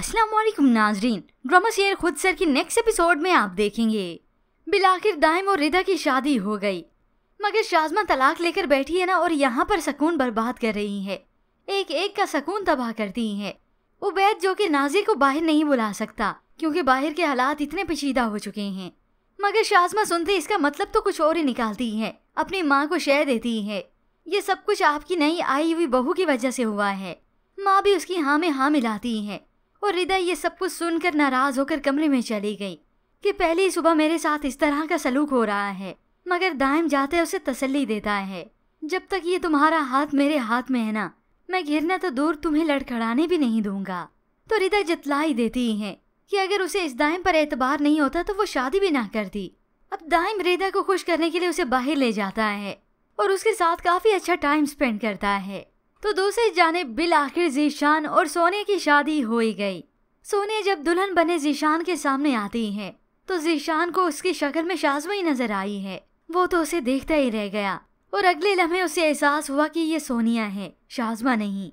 अस्सलाम वालेकुम नाजरीन, ड्रामा शेयर खुद सर की नेक्स्ट एपिसोड में आप देखेंगे। बिलाखिर दाइम और रिदा की शादी हो गई, मगर शाज़मा तलाक लेकर बैठी है ना, और यहाँ पर सुकून बर्बाद कर रही है, एक एक का सुकून तबाह करती है। उबैद जो कि नाज़ी को बाहर नहीं बुला सकता क्योंकि बाहर के हालात इतने पेचीदा हो चुके हैं, मगर शाज़मा सुनते इसका मतलब तो कुछ और ही निकालती है, अपनी माँ को शय देती है। ये सब कुछ आपकी नई आई हुई बहू की वजह से हुआ है। माँ भी उसकी हाँ में हाँ मिलाती है। और रिदा ये सब कुछ सुनकर नाराज होकर कमरे में चली गई कि पहली सुबह मेरे साथ इस तरह का सलूक हो रहा है, मगर दाइम जाते उसे तसल्ली देता है, जब तक ये तुम्हारा हाथ मेरे हाथ में है ना, मैं गिरना तो दूर तुम्हें लड़खड़ाने भी नहीं दूंगा। तो रिदा जतलाई देती है कि अगर उसे इस दाइम पर एतबार नहीं होता तो वो शादी भी ना करती। अब दाइम रिदा को खुश करने के लिए उसे बाहर ले जाता है और उसके साथ काफी अच्छा टाइम स्पेंड करता है। तो दूसरी जानिब बिल आखिर जीशान और सोनिया की शादी हो ही गई। सोनिया जब दुल्हन बने जीशान के सामने आती है तो जीशान को उसकी शक्ल में शाज़मा ही नजर आई है। वो तो उसे देखता ही रह गया और अगले लम्हे उसे एहसास हुआ कि ये सोनिया है, शाज़मा नहीं,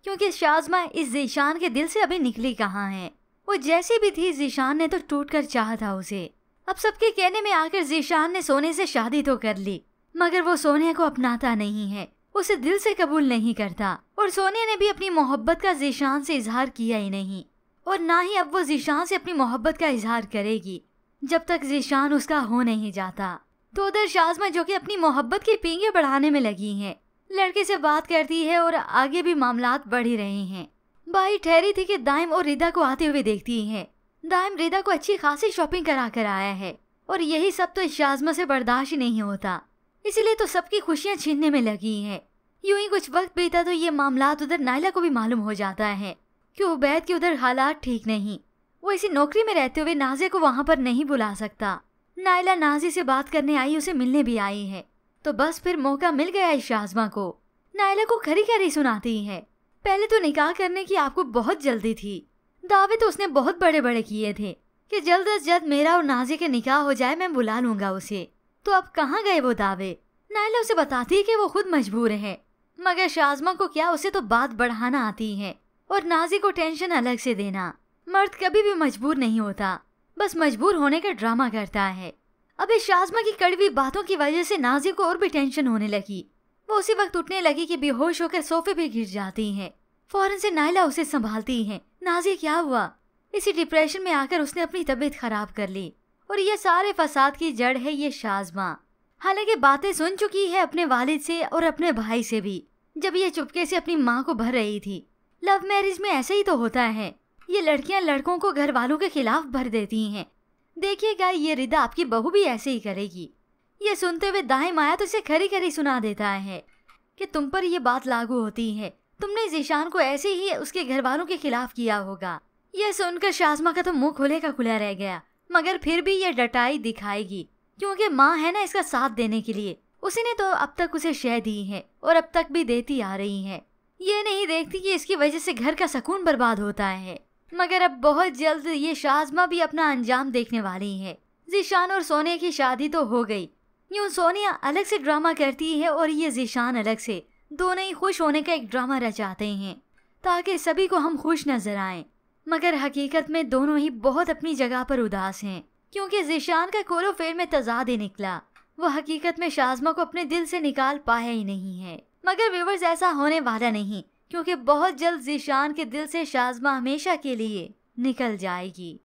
क्योंकि शाज़मा इस जीशान के दिल से अभी निकली कहाँ है। वो जैसी भी थी, जीशान ने तो टूट कर चाहा था उसे। अब सबके कहने में आकर जीशान ने सोने से शादी तो कर ली, मगर वो सोनिया को अपनाता नहीं है, उसे दिल से कबूल नहीं करता। और सोनिया ने भी अपनी मोहब्बत का जीशान से इजहार किया ही नहीं, और ना ही अब वो जीशान से अपनी मोहब्बत का इजहार करेगी जब तक जीशान उसका हो नहीं जाता। तो उधर शाज़मा जो कि अपनी मोहब्बत की पींगे बढ़ाने में लगी हैं, लड़के से बात करती है और आगे भी मामलात बढ़ ही रहे हैं। बाई ठहरी थी कि दाइम और रिदा को आते हुए देखती है। दाइम रिदा को अच्छी खासी शॉपिंग करा कर आया है और यही सब तो शाज़मा से बर्दाश्त ही नहीं होता, इसीलिए तो सबकी खुशियां छीनने में लगी हैं। यूं ही कुछ वक्त बीता तो ये मामलात उधर नाइला को भी मालूम हो जाता है कि उबैद के उधर हालात ठीक नहीं। वो इसी नौकरी में रहते हुए नाज़िया को वहाँ पर नहीं बुला सकता। नाइला नाज़ी से बात करने आई, उसे मिलने भी आई है, तो बस फिर मौका मिल गया इस शाज़मा को। नाइला को खरी खरी सुनाती है, पहले तो निकाह करने की आपको बहुत जल्दी थी, दावे तो उसने बहुत बड़े बड़े किए थे कि जल्द अज जल्द मेरा और नाज़ी के निकाह हो जाए, मैं बुला लूंगा उसे। तो अब कहाँ गए वो दावे? नाइला उसे बताती है कि वो खुद मजबूर है, मगर शाज़मा को क्या, उसे तो बात बढ़ाना आती है और नाज़ी को टेंशन अलग से देना। मर्द कभी भी मजबूर नहीं होता, बस मजबूर होने का ड्रामा करता है। अब इस शाज़मा की कड़वी बातों की वजह से नाज़ी को और भी टेंशन होने लगी। वो उसी वक्त उठने लगी कि बेहोश होकर सोफे पे गिर जाती है। फौरन से नाइला उसे संभालती है। नाज़ी क्या हुआ? इसी डिप्रेशन में आकर उसने अपनी तबीयत खराब कर ली और ये सारे फसाद की जड़ है ये शाज़मा। हालांकि बातें सुन चुकी है अपने वालिद से और अपने भाई से भी, जब ये चुपके से अपनी माँ को भर रही थी। लव मैरिज में ऐसे ही तो होता है, ये लड़कियां लड़कों को घर वालों के खिलाफ भर देती हैं। देखिएगा ये रिदा आपकी बहू भी ऐसे ही करेगी। ये सुनते हुए दाहिम आया तो इसे खरी खरी सुना देता है कि तुम पर ये बात लागू होती है, तुमने जीशान को ऐसे ही उसके घर वालों के खिलाफ किया होगा। यह सुनकर शाज़मा का तो मुंह खुले का खुला रह गया, मगर फिर भी ये डटाई दिखाएगी क्योंकि माँ है ना इसका साथ देने के लिए। उसने तो अब तक उसे शय दी है और अब तक भी देती आ रही है। ये नहीं देखती कि इसकी वजह से घर का सुकून बर्बाद होता है। मगर अब बहुत जल्द ये शाज़मा भी अपना अंजाम देखने वाली है। जीशान और सोनिया की शादी तो हो गई, यूं सोनिया अलग से ड्रामा करती है और ये जीशान अलग से, दोनों ही खुश होने का एक ड्रामा रचाते हैं ताकि सभी को हम खुश नजर आएं। मगर हकीकत में दोनों ही बहुत अपनी जगह पर उदास हैं, क्योंकि जीशान का कोलो फेर में तजाद ही निकला। वो हकीकत में शाज़मा को अपने दिल से निकाल पाया ही नहीं है। मगर व्यूअर्स ऐसा होने वाला नहीं, क्योंकि बहुत जल्द जीशान के दिल से शाज़मा हमेशा के लिए निकल जाएगी।